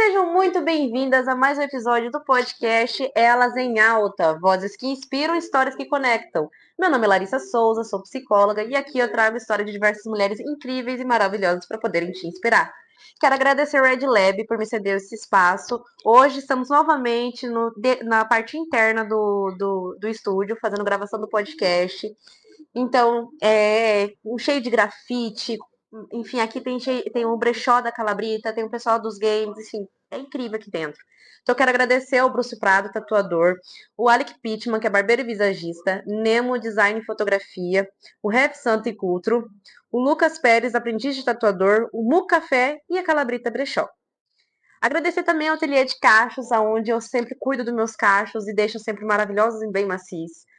Sejam muito bem-vindas a mais um episódio do podcast Elas em Alta, vozes que inspiram, histórias que conectam. Meu nome é Larissa Souza, sou psicóloga e aqui eu trago a história de diversas mulheres incríveis e maravilhosas para poderem te inspirar. Quero agradecer ao Red Lab por me ceder esse espaço. Hoje estamos novamente na parte interna do estúdio, fazendo gravação do podcast. Então, cheio de grafite, enfim, aqui tem o brechó da Calabrita, tem o pessoal dos games, enfim, é incrível aqui dentro. Então, eu quero agradecer ao Bruce Prado, tatuador, o Alec Pittman, que é barbeiro e visagista, Nemo Design e Fotografia, o Ref Santo e Cultro, o Lucas Pérez, aprendiz de tatuador, o Mu Café e a Calabrita Brechó. Agradecer também ao Ateliê de Cachos, onde eu sempre cuido dos meus cachos e deixo sempre maravilhosos e bem macios.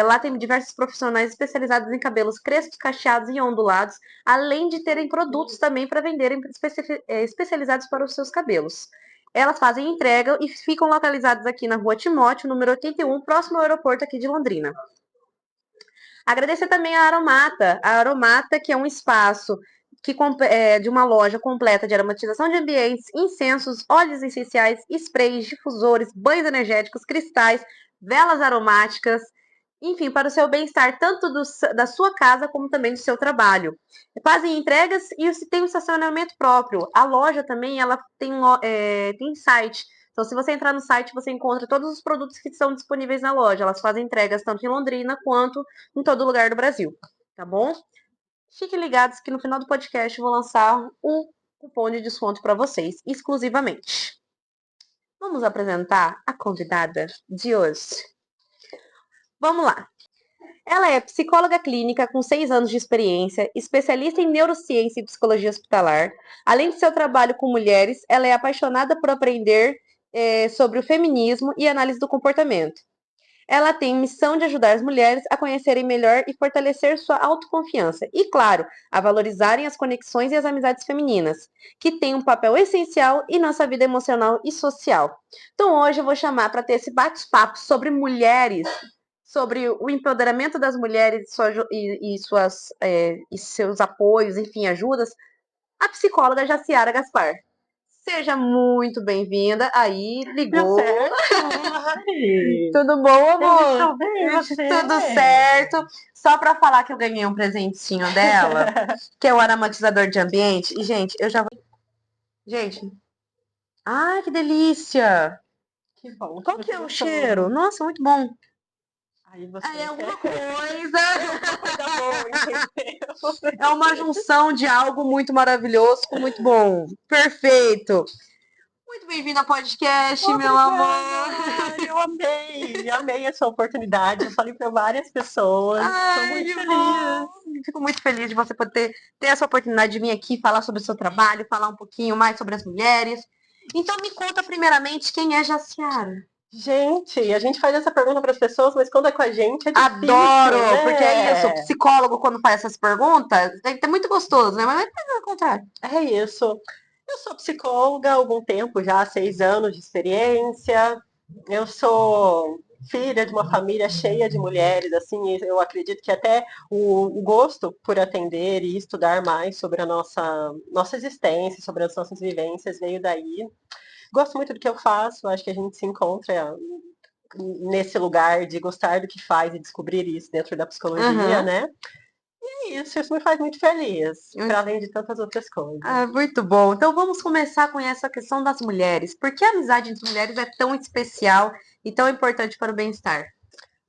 Lá tem diversos profissionais especializados em cabelos crespos, cacheados e ondulados, além de terem produtos também para venderem especializados para os seus cabelos. Elas fazem entrega e ficam localizadas aqui na Rua Timóteo, número 81, próximo ao aeroporto aqui de Londrina. Agradecer também a Aromata, que é um espaço de uma loja completa de aromatização de ambientes, incensos, óleos essenciais, sprays, difusores, banhos energéticos, cristais, velas aromáticas, enfim, para o seu bem-estar, tanto da sua casa como também do seu trabalho. Fazem entregas e tem um estacionamento próprio. A loja também ela tem site. Então, se você entrar no site, você encontra todos os produtos que são disponíveis na loja. Elas fazem entregas tanto em Londrina quanto em todo lugar do Brasil, tá bom? Fiquem ligados que no final do podcast eu vou lançar um cupom de desconto para vocês, exclusivamente. Vamos apresentar a convidada de hoje. Vamos lá. Ela é psicóloga clínica com 6 anos de experiência, especialista em neurociência e psicologia hospitalar. Além de seu trabalho com mulheres, ela é apaixonada por aprender sobre o feminismo e análise do comportamento. Ela tem missão de ajudar as mulheres a conhecerem melhor e fortalecer sua autoconfiança e, claro, a valorizarem as conexões e as amizades femininas, que têm um papel essencial em nossa vida emocional e social. Então, hoje eu vou chamar para ter esse bate-papo sobre mulheres, sobre o empoderamento das mulheres e seus apoios, enfim, ajudas, a psicóloga Jaciara Gaspar. Seja muito bem-vinda. Aí, ligou. Tudo bom, amor? Eu estou bem, você? Tudo certo. Só para falar que eu ganhei um presentinho dela, que é o aromatizador de ambiente. E, gente, eu já vou... Gente. Ai, que delícia. Que bom. Qual que é o cheiro? Nossa, muito bom. Aí você É alguma alguma coisa boa, entendeu? É uma junção de algo muito maravilhoso com muito bom. Perfeito. Muito bem-vindo ao podcast, Obrigada. meu amor. Eu amei essa oportunidade. Eu falei para várias pessoas. Estou muito feliz. Fico muito feliz de você poder ter essa oportunidade de vir aqui falar sobre o seu trabalho, falar um pouquinho mais sobre as mulheres. Então me conta primeiramente quem é Jaciara. Gente, a gente faz essa pergunta para as pessoas, mas quando é com a gente é difícil, Adoro, né? porque é isso, o psicólogo quando faz essas perguntas, é muito gostoso, né? Mas é o contrário. É isso. Eu sou psicóloga há algum tempo já, 6 anos de experiência. Eu sou filha de uma família cheia de mulheres, assim, eu acredito que até o gosto por atender e estudar mais sobre a nossa existência, sobre as nossas vivências veio daí. Gosto muito do que eu faço, acho que a gente se encontra nesse lugar de gostar do que faz e descobrir isso dentro da psicologia, né? Isso me faz muito feliz, para além de tantas outras coisas. Muito bom. Então vamos começar com essa questão das mulheres. Por que a amizade entre mulheres é tão especial e tão importante para o bem-estar?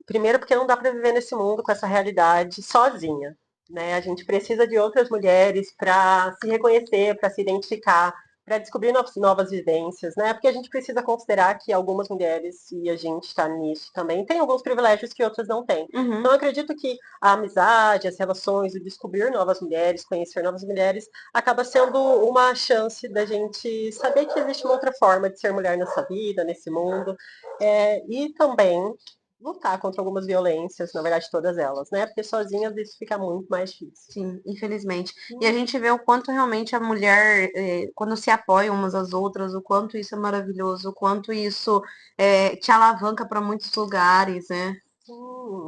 Primeiro porque não dá para viver nesse mundo com essa realidade sozinha, né? A gente precisa de outras mulheres para se reconhecer, para se identificar, para descobrir novas vivências, né? Porque a gente precisa considerar que algumas mulheres, e a gente está nisso também, tem alguns privilégios que outras não têm. Uhum. Então, eu acredito que a amizade, as relações, o descobrir novas mulheres, conhecer novas mulheres, acaba sendo uma chance da gente saber que existe uma outra forma de ser mulher nessa vida, nesse mundo, e também lutar contra algumas violências, na verdade todas elas, né? Porque sozinhas isso fica muito mais difícil. Sim, infelizmente. E a gente vê o quanto realmente a mulher, quando se apoia umas às outras, o quanto isso é maravilhoso, o quanto isso te alavanca para muitos lugares, né?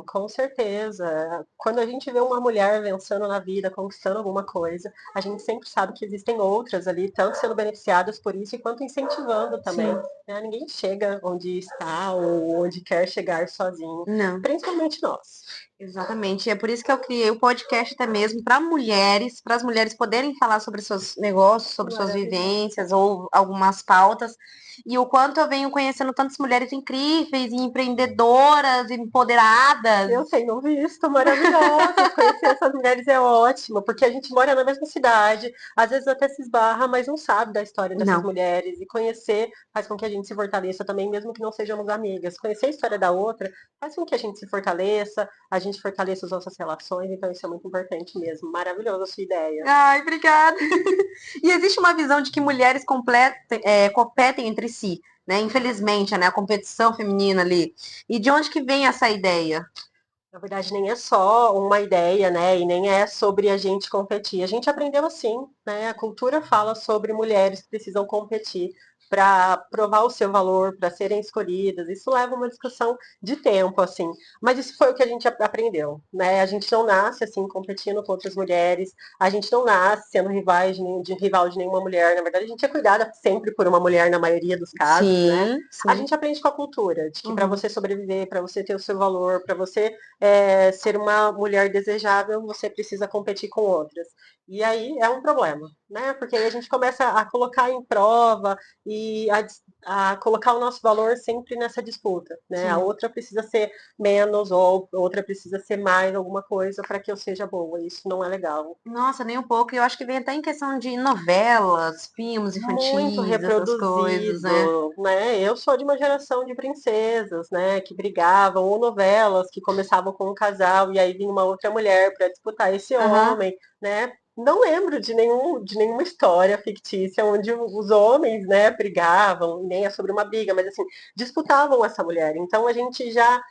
Com certeza. Quando a gente vê uma mulher vencendo na vida, conquistando alguma coisa, a gente sempre sabe que existem outras ali, tanto sendo beneficiadas por isso, quanto incentivando também. Sim. Né? Ninguém chega onde está ou onde quer chegar sozinho, Não. principalmente nós. Exatamente. É por isso que eu criei o podcast até mesmo para as mulheres poderem falar sobre seus negócios, sobre suas Maravilhoso. vivências ou algumas pautas. E o quanto eu venho conhecendo tantas mulheres incríveis e empreendedoras, empoderadas. Eu tenho visto, maravilhosas. Conhecer essas mulheres é ótimo, porque a gente mora na mesma cidade, às vezes até se esbarra, mas não sabe da história dessas Não. mulheres. E conhecer faz com que a gente se fortaleça também, mesmo que não sejamos amigas. Conhecer a história da outra faz com que a gente se fortaleça, a gente fortaleça as nossas relações, então isso é muito importante mesmo. Maravilhosa a sua ideia. Ai, obrigada. E existe uma visão de que mulheres competem entre si, né? Infelizmente, né? A competição feminina ali. E de onde que vem essa ideia? Na verdade, nem é só uma ideia, né? E nem é sobre a gente competir. A gente aprendeu assim, né? A cultura fala sobre mulheres que precisam competir para provar o seu valor, para serem escolhidas. Isso leva uma discussão de tempo, assim. Mas isso foi o que a gente aprendeu, né? A gente não nasce assim competindo com outras mulheres. A gente não nasce sendo rival de nenhuma mulher. Na verdade, a gente é cuidada sempre por uma mulher na maioria dos casos, né? Sim, A sim. gente aprende com a cultura de que para Uhum. você sobreviver, para você ter o seu valor, para você ser uma mulher desejável, você precisa competir com outras. E aí é um problema, né? Porque aí a gente começa a colocar em prova e a colocar o nosso valor sempre nessa disputa, né? A Sim. outra precisa ser menos ou a outra precisa ser mais alguma coisa para que eu seja boa. Isso não é legal. Nossa, nem um pouco. E eu acho que vem até em questão de novelas, filmes Muito infantis, essas coisas, né? reproduzido, né? Eu sou de uma geração de princesas, né, que brigavam, ou novelas que começavam com um casal e aí vinha uma outra mulher para disputar esse Aham. homem, né? Não lembro de nenhuma história fictícia onde os homens, né, brigavam, nem é sobre uma briga, mas assim, disputavam essa mulher. Então a gente já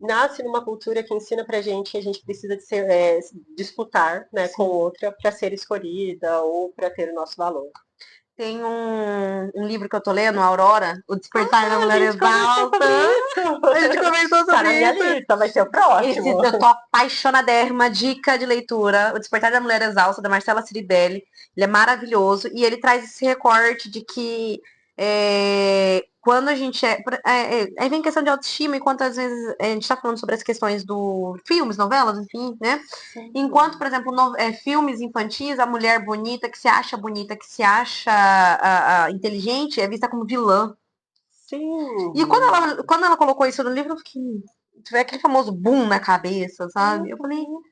nasce numa cultura que ensina pra gente que a gente precisa de disputar, né, com Sim. outra para ser escolhida ou para ter o nosso valor. Tem um livro que eu tô lendo, Aurora, O Despertar da Ah, a Mulher gente conversou Exalta. sobre isso. A gente conversou Tá na sobre minha isso. lista, vai ser o Esse, próximo. eu tô apaixonadérrima. Dica de leitura: O Despertar da Mulher Exausta, da Marcela Ciribelli. Ele é maravilhoso e ele traz esse recorte de que quando a gente aí vem questão de autoestima, enquanto às vezes a gente tá falando sobre as questões do filmes, novelas, enfim, né? Sim. Enquanto, por exemplo, filmes infantis, a mulher bonita, que se acha inteligente, é vista como vilã. E Sim. quando ela colocou isso no livro, eu fiquei. Tiver aquele famoso boom na cabeça, sabe? Eu falei, Uhum.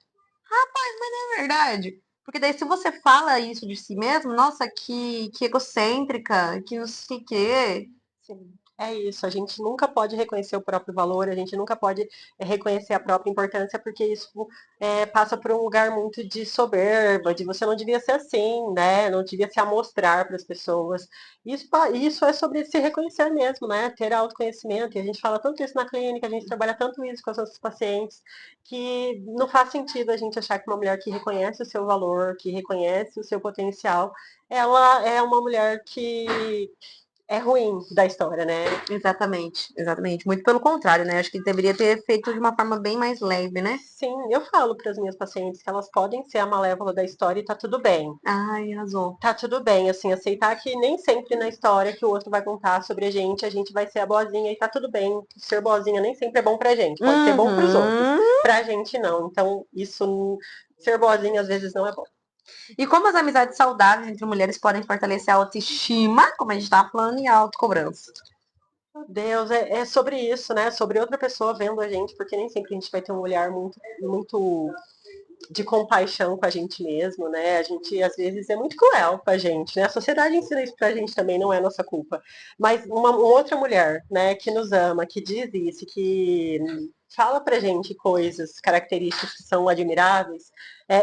é verdade. Porque daí, se você fala isso de si mesmo, nossa, que egocêntrica, que não sei o quê. Sim. É isso, a gente nunca pode reconhecer o próprio valor, a gente nunca pode reconhecer a própria importância, porque isso passa por um lugar muito de soberba, de você não devia ser assim, né? Não devia se amostrar para as pessoas. Isso é sobre se reconhecer mesmo, né? Ter autoconhecimento. E a gente fala tanto isso na clínica, a gente trabalha tanto isso com os nossos pacientes, que não faz sentido a gente achar que uma mulher que reconhece o seu valor, que reconhece o seu potencial, ela é uma mulher que é ruim da história, né? Exatamente, exatamente. Muito pelo contrário, né? Acho que deveria ter feito de uma forma bem mais leve, né? Sim, eu falo para as minhas pacientes que elas podem ser a malévola da história e tá tudo bem. Ai, arrasou. Tá tudo bem, assim, aceitar que nem sempre na história que o outro vai contar sobre a gente vai ser a boazinha e tá tudo bem. Ser boazinha nem sempre é bom pra gente, pode ser bom pros outros, Uhum. pra gente não. Então, ser boazinha às vezes não é bom. E como as amizades saudáveis entre mulheres podem fortalecer a autoestima, como a gente tava falando, e a autocobrança. Meu Deus, é sobre isso, né? Sobre outra pessoa vendo a gente, porque nem sempre a gente vai ter um olhar muito de compaixão com a gente mesmo, né? A gente, às vezes, é muito cruel com a gente, né? A sociedade ensina isso pra gente também, não é nossa culpa. Mas uma outra mulher, né, que nos ama, que diz isso, que fala pra gente coisas, características que são admiráveis,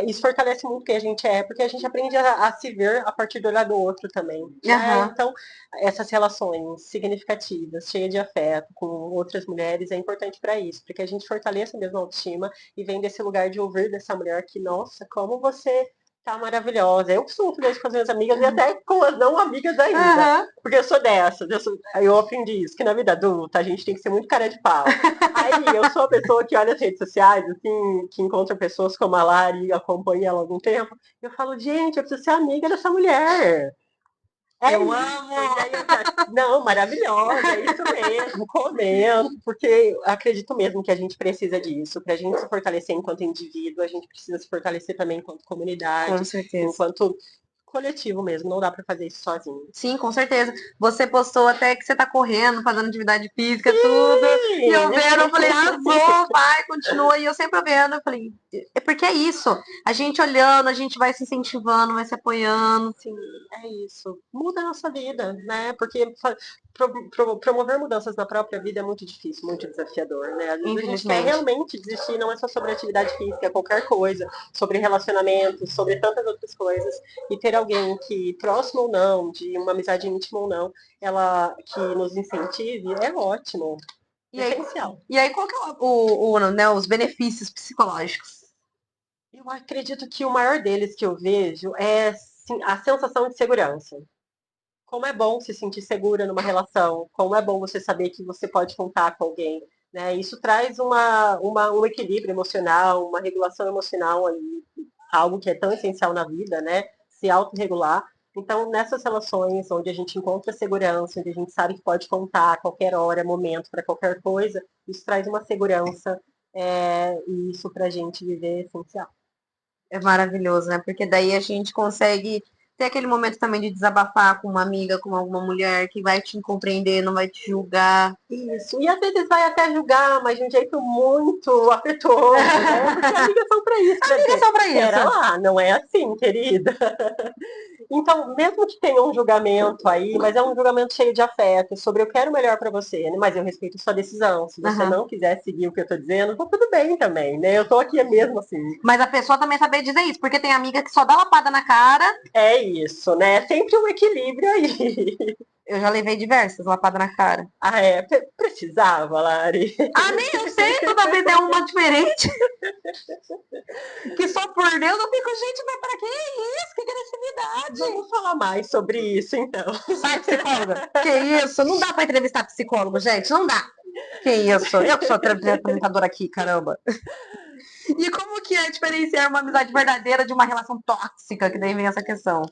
isso fortalece muito quem a gente é, porque a gente aprende a se ver a partir do olhar do outro também, né? Aham. Então, essas relações significativas, cheias de afeto com outras mulheres, é importante para isso, para que a gente fortaleça mesmo a autoestima e vem desse lugar de ouvir dessa mulher que, nossa, como você tá maravilhosa. Eu costumo fazer isso com as minhas amigas e até com as não amigas ainda. Aham. Porque eu sou dessas. Eu aprendi isso, que na vida adulta a gente tem que ser muito cara de pau. Aí eu sou a pessoa que olha as redes sociais, assim, que encontra pessoas como a Lari, acompanha ela há algum tempo, e eu falo, gente, eu preciso ser amiga dessa mulher. É Eu isso. amo! E aí eu já, não, maravilhosa, é isso mesmo, comento, porque acredito mesmo que a gente precisa disso. Para a gente se fortalecer enquanto indivíduo, a gente precisa se fortalecer também enquanto Com comunidade, certeza. enquanto coletivo mesmo. Não dá para fazer isso sozinho. Sim, com certeza. Você postou até que você tá correndo, fazendo atividade física, tudo. E eu Sim! vendo, eu falei, arrasou, vai, continua. E eu sempre vendo, eu falei, é porque é isso. A gente olhando, a gente vai se incentivando, vai se apoiando. Sim, é isso. Muda a nossa vida, né? Porque promover mudanças na própria vida é muito difícil, muito desafiador, né? Às vezes a gente quer Infelizmente. realmente desistir, não é só sobre atividade física, é qualquer coisa, sobre relacionamentos, sobre tantas outras coisas. E ter alguém que, próximo ou não, de uma amizade íntima ou não, ela que nos incentive, é ótimo, E aí, essencial. qual que é né, os benefícios psicológicos? Eu acredito que o maior deles que eu vejo é sim, a sensação de segurança. Como é bom se sentir segura numa relação, como é bom você saber que você pode contar com alguém, né? Isso traz um equilíbrio emocional, uma regulação emocional ali, algo que é tão essencial na vida, né? Se autorregular. Então, nessas relações onde a gente encontra segurança, onde a gente sabe que pode contar a qualquer hora, momento, para qualquer coisa, isso traz uma segurança, e isso para a gente viver é essencial. É maravilhoso, né? Porque daí a gente consegue ter aquele momento também de desabafar com uma amiga, com alguma mulher que vai te compreender, não vai te julgar. Isso. E às vezes vai até julgar, mas de um jeito muito afetuoso, né? Porque amigas são para isso, para Amigas dizer, são pra isso. pera lá, não é assim, querida. Então, mesmo que tenha um julgamento aí, mas é um julgamento cheio de afeto, sobre eu quero o melhor para você, né? Mas eu respeito sua decisão. Se você Aham. não quiser seguir o que eu tô dizendo, tá tudo bem também, né? Eu tô aqui mesmo assim. Mas a pessoa também saber dizer isso, porque tem amiga que só dá lapada na cara. É isso, né? É sempre um equilíbrio aí. Eu já levei diversas lapadas na cara. Ah, é? Precisava, Lari. Ah, nem eu sei, toda vez é uma diferente. Que só por Deus eu fico, gente, mas pra que isso? Que agressividade. Vamos falar mais sobre isso, então. Sai, psicóloga. Que isso? Não dá pra entrevistar psicólogo, gente. Não dá. Que isso? Eu que sou apresentadora aqui, caramba. E como que é diferenciar uma amizade verdadeira de uma relação tóxica? Que daí vem essa questão.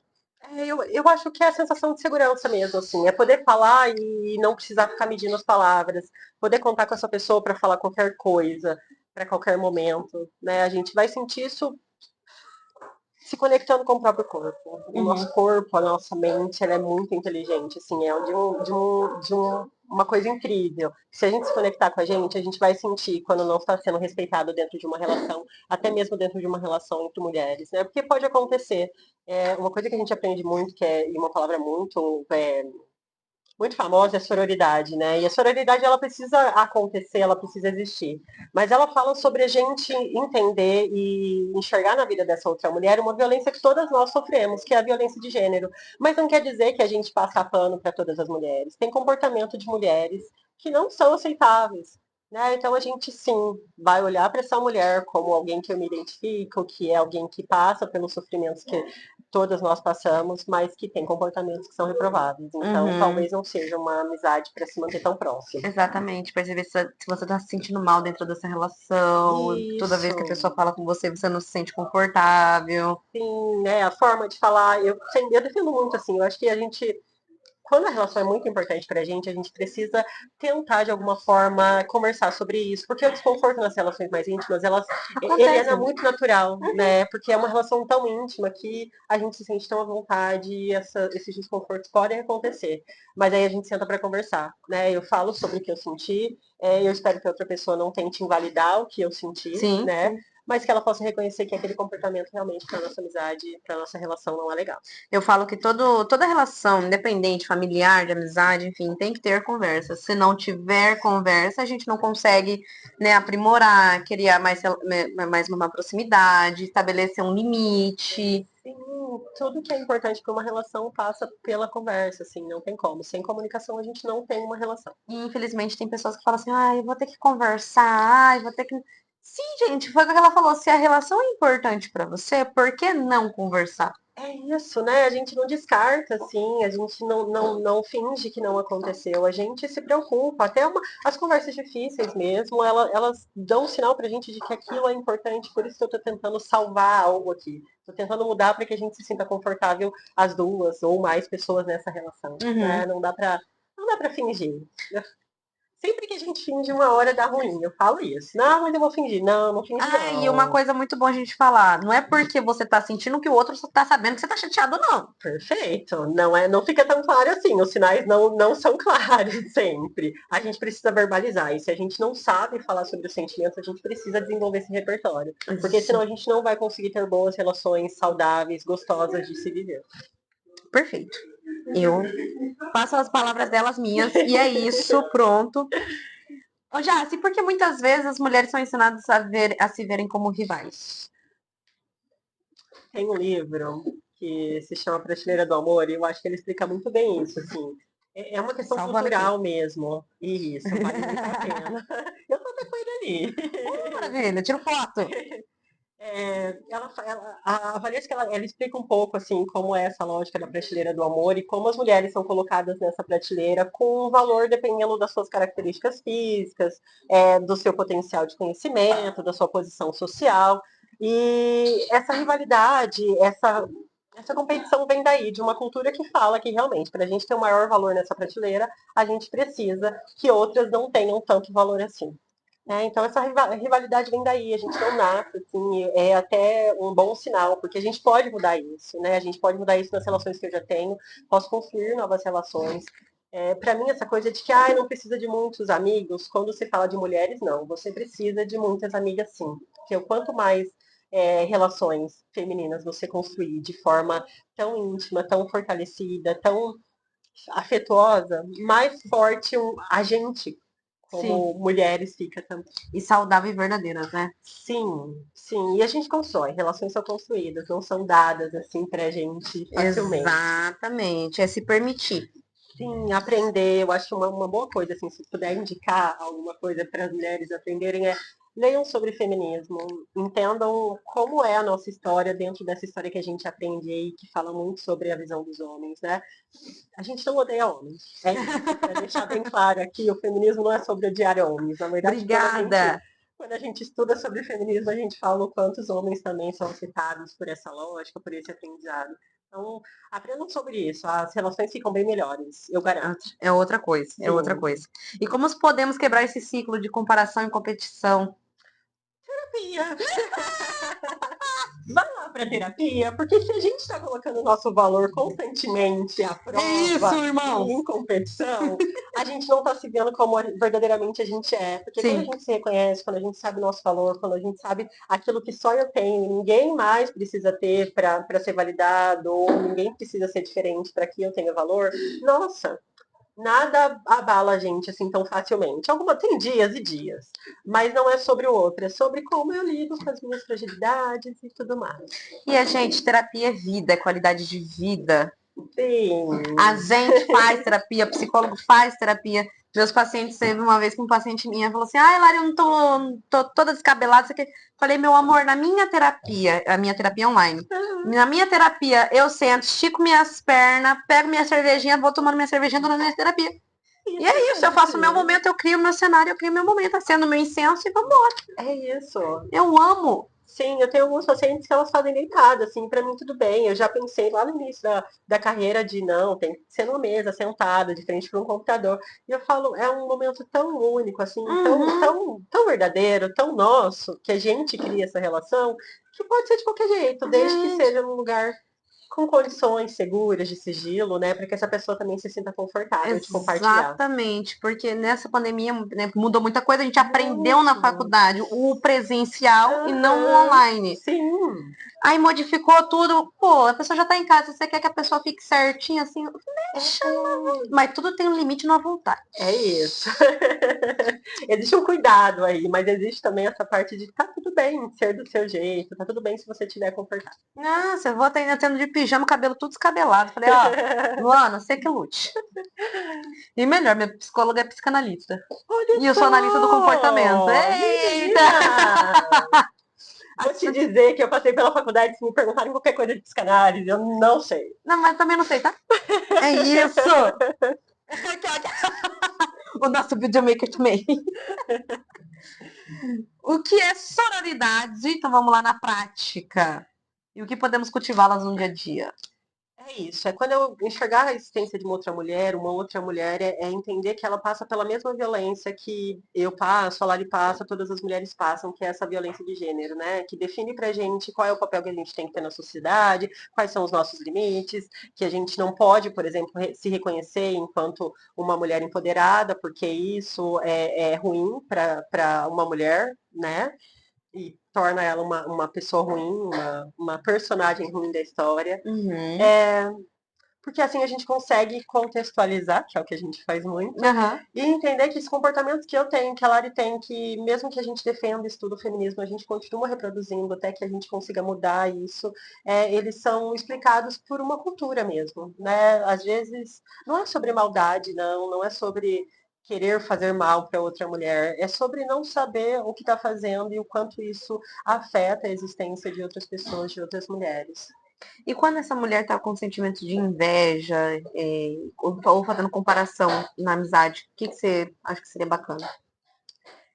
Eu acho que é a sensação de segurança mesmo, assim, é poder falar e não precisar ficar medindo as palavras, poder contar com essa pessoa para falar qualquer coisa, para qualquer momento, né? A gente vai sentir isso se conectando com o próprio corpo. O Uhum. nosso corpo, a nossa mente, ela é muito inteligente, assim, é uma coisa incrível. Se a gente se conectar com a gente vai sentir quando não está sendo respeitado dentro de uma relação, até mesmo dentro de uma relação entre mulheres, né? Porque pode acontecer. É, uma coisa que a gente aprende muito, que é e uma palavra muito famosa é a sororidade, né? E a sororidade ela precisa acontecer, ela precisa existir. Mas ela fala sobre a gente entender e enxergar na vida dessa outra mulher uma violência que todas nós sofremos, que é a violência de gênero. Mas não quer dizer que a gente passa pano para todas as mulheres. Tem comportamento de mulheres que não são aceitáveis. Né? Então a gente sim vai olhar para essa mulher como alguém que eu me identifico, que é alguém que passa pelos sofrimentos que todas nós passamos, mas que tem comportamentos que são reprováveis. Então, Uhum. talvez não seja uma amizade para se manter tão próximo. Exatamente, perceber se você tá se sentindo mal dentro dessa relação, toda vez que a Isso, pessoa fala com você, você não se sente confortável. sim, né? A forma de falar, eu defendo muito assim. Eu acho que a gente quando a relação é muito importante pra gente, a gente precisa tentar, de alguma forma, conversar sobre isso. Porque o desconforto nas relações mais íntimas, ele Acontece. é muito natural, né? Porque é uma relação tão íntima que a gente se sente tão à vontade e esses desconfortos podem acontecer. Mas aí a gente senta pra conversar, né? Eu falo sobre o que eu senti, eu espero que a outra pessoa não tente invalidar o que eu senti, Sim, né? sim. Mas que ela possa reconhecer que aquele comportamento realmente para nossa amizade, para nossa relação não é legal. Eu falo que toda relação, independente, familiar, de amizade, enfim, tem que ter conversa. Se não tiver conversa, a gente não consegue, né, aprimorar, criar mais uma proximidade, estabelecer um limite. Sim, tudo que é importante para uma relação passa pela conversa, assim, não tem como. Sem comunicação a gente não tem uma relação. E infelizmente tem pessoas que falam assim, ai, eu vou ter que conversar, ai, vou ter que. Sim, gente, foi o que ela falou. Se a relação é importante pra você, por que não conversar? É isso, né? A gente não descarta, assim, a gente não finge que não aconteceu, a gente se preocupa. Até as conversas difíceis mesmo, elas dão um sinal pra gente de que aquilo é importante, por isso que eu tô tentando salvar algo aqui. Tô tentando mudar para que a gente se sinta confortável as duas ou mais pessoas nessa relação, Uhum. né? Não dá pra fingir. Sempre que a gente finge, uma hora dá ruim. Eu falo isso. Não, mas eu vou fingir. Não, não finge Ah, e uma não. coisa muito boa a gente falar, não é porque você tá sentindo que o outro tá sabendo que você tá chateado, não. Perfeito. Não fica tão claro assim. Os sinais não são claros sempre. A gente precisa verbalizar. E se a gente não sabe falar sobre os sentimentos, a gente precisa desenvolver esse repertório. Porque senão Isso. a gente não vai conseguir ter boas relações saudáveis, gostosas de se viver. Perfeito. Eu passo as palavras delas minhas, e é isso, pronto. Ô, Jaci, porque muitas vezes as mulheres são ensinadas a se verem como rivais. Tem um livro que se chama Prateleira do Amor e eu acho que ele explica muito bem isso, assim. É uma questão Salvando aqui. cultural mesmo. Isso, vale muito a pena. Eu tô até com ele ali. Maravilha, tiro foto. A Valesca, ela explica um pouco, assim, como é essa lógica da prateleira do amor e como as mulheres são colocadas nessa prateleira com um valor dependendo das suas características físicas, do seu potencial de conhecimento, da sua posição social. E essa rivalidade, essa competição vem daí, de uma cultura que fala que realmente, para a gente ter o um maior valor nessa prateleira, a gente precisa que outras não tenham tanto valor assim. Então essa rivalidade vem daí, a gente não nasce, assim, é até um bom sinal, porque a gente pode mudar isso, né? A gente pode mudar isso nas relações que eu já tenho, posso construir novas relações. Para mim, essa coisa de que não precisa de muitos amigos, quando se fala de mulheres, não, você precisa de muitas amigas sim. Porque quanto mais relações femininas você construir de forma tão íntima, tão fortalecida, tão afetuosa, mais forte a gente Sim. como mulheres fica também. E saudável e verdadeira, né? Sim, sim. E a gente constrói. Relações são construídas, não são dadas assim pra gente facilmente. Exatamente. É se permitir. Sim, aprender, eu acho uma boa coisa, assim, se puder indicar alguma coisa para as mulheres aprenderem, leiam sobre feminismo, entendam como é a nossa história dentro dessa história que a gente aprende aí, que fala muito sobre a visão dos homens, né? A gente não odeia homens. É isso, para deixar bem claro aqui, o feminismo não é sobre odiar homens. Na verdade, Obrigada. quando a gente estuda sobre feminismo, a gente fala o quanto os homens também são afetados por essa lógica, por esse aprendizado. Então, aprendam sobre isso. As relações ficam bem melhores, eu garanto. É outra coisa, é outra Sim. coisa. E como podemos quebrar esse ciclo de comparação e competição? Terapia. Vai lá para terapia, porque se a gente está colocando o nosso valor constantemente à É isso, prova irmãos! e em competição, a gente não está se vendo como verdadeiramente a gente é. Porque quando a Sim. gente se reconhece, quando a gente sabe o nosso valor, quando a gente sabe aquilo que só eu tenho e ninguém mais precisa ter para ser validado, ou ninguém precisa ser diferente para que eu tenha valor, nossa, nada abala a gente assim tão facilmente. Tem dias e dias, mas não é sobre o outro, é sobre como eu lido com as minhas fragilidades e tudo mais. E a gente, terapia é vida, é qualidade de vida. A Sim. gente faz terapia, psicólogo faz terapia. Meus pacientes, teve uma vez que um paciente minha falou assim: ai, Lari, eu não tô toda descabelada. Isso aqui. Falei, meu amor, na minha terapia, a minha terapia online, na minha terapia, eu sento, estico minhas pernas, pego minha cervejinha, vou tomando minha cervejinha, tô na minha terapia. E Isso é que isso, é eu faço o meu incrível. momento, eu crio o meu cenário, eu crio o meu momento, acendo o meu incenso e vambora. É isso. Eu amo. Sim, eu tenho alguns pacientes que elas fazem deitado, assim, pra mim tudo bem. Eu já pensei lá no início da carreira de não, tem que ser numa mesa, sentada, de frente para um computador. E eu falo, é um momento tão único, assim, Uhum. tão verdadeiro, tão nosso, que a gente cria essa relação, que pode ser de qualquer jeito, desde que Gente, seja num lugar com condições seguras de sigilo, né, para que essa pessoa também se sinta confortável de compartilhar. exatamente, porque nessa pandemia, né, mudou muita coisa, a gente aprendeu na Muito. faculdade o presencial e não o Aham. online. Sim. Aí modificou tudo, pô, a pessoa já tá em casa, você quer que a pessoa fique certinha assim, deixa, É. mas tudo tem um limite na vontade. É isso. Existe um cuidado aí, mas existe também essa parte de tá tudo bem ser do seu jeito, tá tudo bem se você estiver confortável. Nossa, eu vou ainda tendo de pijama, cabelo tudo descabelado. Falei, ó, Luana, você que lute. E melhor, minha psicóloga é psicanalista. Olha E eu sou analista do comportamento. só! Eita! Menina! Vou te dizer que eu passei pela faculdade, se me perguntarem qualquer coisa de psicanálise, eu não sei. Não, mas também não sei, tá? É isso! O nosso videomaker também. O que é sororidade? Então vamos lá na prática. E o que podemos cultivá-las no dia a dia? É isso, é quando eu enxergar a existência de uma outra mulher, é entender que ela passa pela mesma violência que eu passo, a Lari passa, todas as mulheres passam, que é essa violência de gênero, né? Que define pra gente qual é o papel que a gente tem que ter na sociedade, quais são os nossos limites, que a gente não pode, por exemplo, se reconhecer enquanto uma mulher empoderada, porque isso é ruim para uma mulher, né? E torna ela uma pessoa ruim, uma personagem ruim da história. Uhum. Porque assim a gente consegue contextualizar, que é o que a gente faz muito, Uhum. e entender que esses comportamentos que eu tenho, que a Lari tem, que mesmo que a gente defenda e estuda o feminismo, a gente continua reproduzindo até que a gente consiga mudar isso, eles são explicados por uma cultura mesmo, né? Às vezes não é sobre maldade, não é sobre querer fazer mal para outra mulher, é sobre não saber o que está fazendo e o quanto isso afeta a existência de outras pessoas, de outras mulheres. E quando essa mulher tá com sentimento de inveja, ou fazendo comparação na amizade, o que você acha que seria bacana?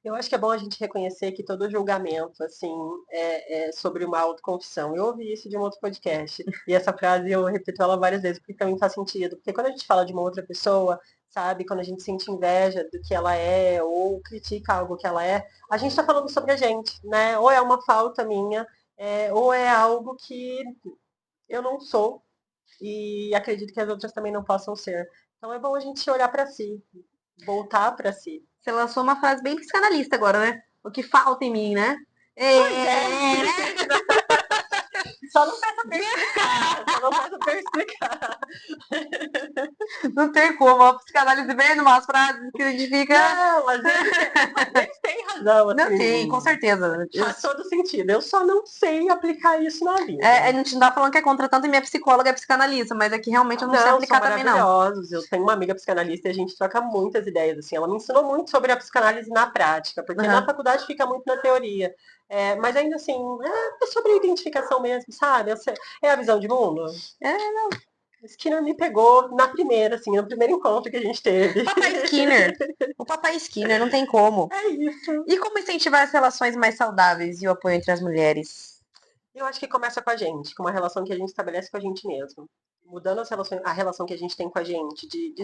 Eu acho que é bom a gente reconhecer que todo julgamento, assim, é sobre uma autoconfissão. Eu ouvi isso de um outro podcast, e essa frase eu repito ela várias vezes, porque também faz sentido. Porque quando a gente fala de uma outra pessoa, sabe, quando a gente sente inveja do que ela é, ou critica algo que ela é, a gente está falando sobre a gente, né? Ou é uma falta minha, ou é algo que eu não sou, e acredito que as outras também não possam ser. Então é bom a gente olhar para si, voltar para si. Você lançou uma frase bem psicanalista agora, né? O que falta em mim, né? Pois é. Só não peça pra explicar. Só não peça pra explicar. Não tem como, a psicanálise vem numas frases que a gente fica. Não, às vezes tem razão. Não Assim, tem, com certeza. faz todo sentido. Eu só não sei aplicar isso na vida. A gente não tá falando que é contra tanto e minha psicóloga é psicanalista, mas é que realmente eu não sei Não, aplicar são também, não. maravilhosos. Eu tenho uma amiga psicanalista e a gente troca muitas ideias. Assim, ela me ensinou muito sobre a psicanálise na prática, porque na faculdade fica muito na teoria. Mas ainda assim, é sobre identificação mesmo, sabe? É a visão de mundo. Não. Skinner me pegou na primeira, assim, no primeiro encontro que a gente teve. Papai Skinner. O papai Skinner, não tem como. É isso. E como incentivar as relações mais saudáveis e o apoio entre as mulheres? Eu acho que começa com a gente, com uma relação que a gente estabelece com a gente mesmo. Mudando a relação que a gente tem com a gente, de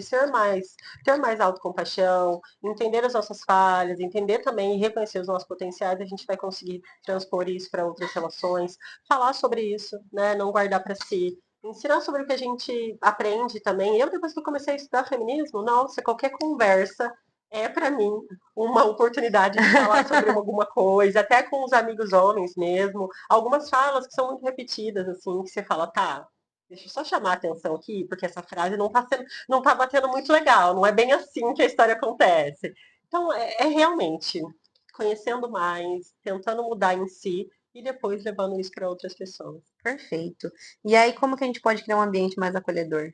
ter mais autocompaixão, entender as nossas falhas, entender também e reconhecer os nossos potenciais, a gente vai conseguir transpor isso para outras relações, falar sobre isso, né? Não guardar para si. Ensinar sobre o que a gente aprende também. Eu, depois que eu comecei a estudar feminismo, nossa, qualquer conversa é para mim uma oportunidade de falar sobre alguma coisa, até com os amigos homens mesmo. Algumas falas que são muito repetidas, assim, que você fala, tá, deixa eu só chamar a atenção aqui, porque essa frase não tá batendo muito legal, não é bem assim que a história acontece. Então, é realmente conhecendo mais, tentando mudar em si e depois levando isso para outras pessoas. Perfeito. E aí, como que a gente pode criar um ambiente mais acolhedor?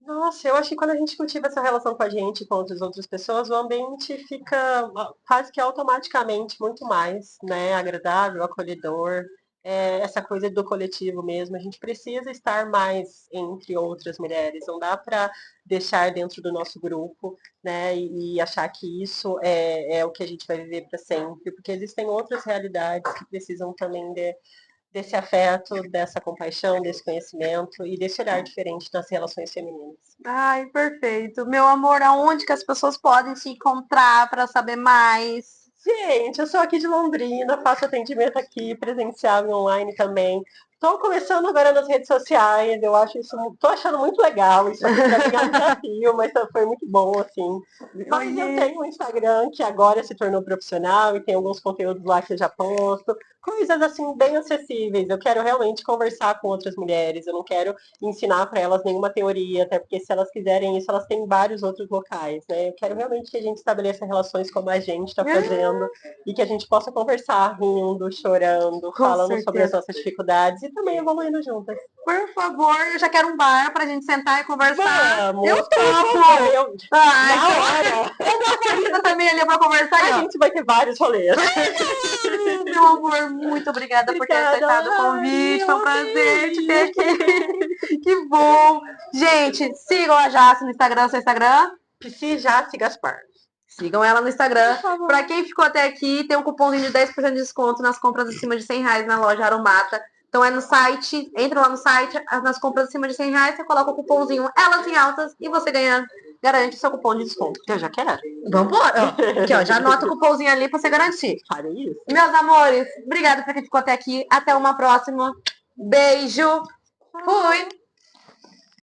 Nossa, eu acho que quando a gente cultiva essa relação com a gente e com outras pessoas, o ambiente fica quase que automaticamente muito mais, né, agradável, acolhedor. Essa coisa do coletivo mesmo, a gente precisa estar mais entre outras mulheres, não dá para deixar dentro do nosso grupo, né, e achar que isso é o que a gente vai viver para sempre, porque existem outras realidades que precisam também desse afeto, dessa compaixão, desse conhecimento e desse olhar diferente nas relações femininas. Ai, perfeito. Meu amor, aonde que as pessoas podem se encontrar para saber mais? Gente, eu sou aqui de Londrina, faço atendimento aqui, presencial e online também. Estou começando agora nas redes sociais, eu acho isso, tô achando muito legal. Isso aqui para mim é um desafio, mas foi muito bom, assim. Mas eu tenho um Instagram que agora se tornou profissional e tem alguns conteúdos lá que eu já posto. Coisas assim bem acessíveis. Eu quero realmente conversar com outras mulheres. Eu não quero ensinar para elas nenhuma teoria, até porque se elas quiserem isso, elas têm vários outros locais, né? Eu quero realmente que a gente estabeleça relações como a gente está fazendo e que a gente possa conversar rindo, chorando, Com falando sobre as certeza. nossas dificuldades e também evoluindo juntas. Por favor, eu já quero um bar pra gente sentar e conversar. Vamos! Eu topo! Eu, Ai, na hora! eu tô corrida também ali pra conversar. A Aí, ó. gente vai ter vários rolês. Meu amor, muito obrigada por ter aceitado o convite. Foi um prazer te ter aqui. Que bom. Gente, sigam a Jace no Instagram, seu Instagram. Psi Jace Gaspar. Sigam ela no Instagram. Por favor. Pra quem ficou até aqui, tem um cupomzinho de 10% de desconto nas compras acima de R$100 na loja Aromata. Então é no site, entra lá no site, nas compras acima de R$100, você coloca o cupomzinho Elas em Altas e você garante o seu cupom de desconto. Eu já quero. Vamos embora. Aqui, ó, já anota o cupomzinho ali pra você garantir. Farei isso. Meus amores, obrigada por quem ficou até aqui. Até uma próxima. Beijo. Fui.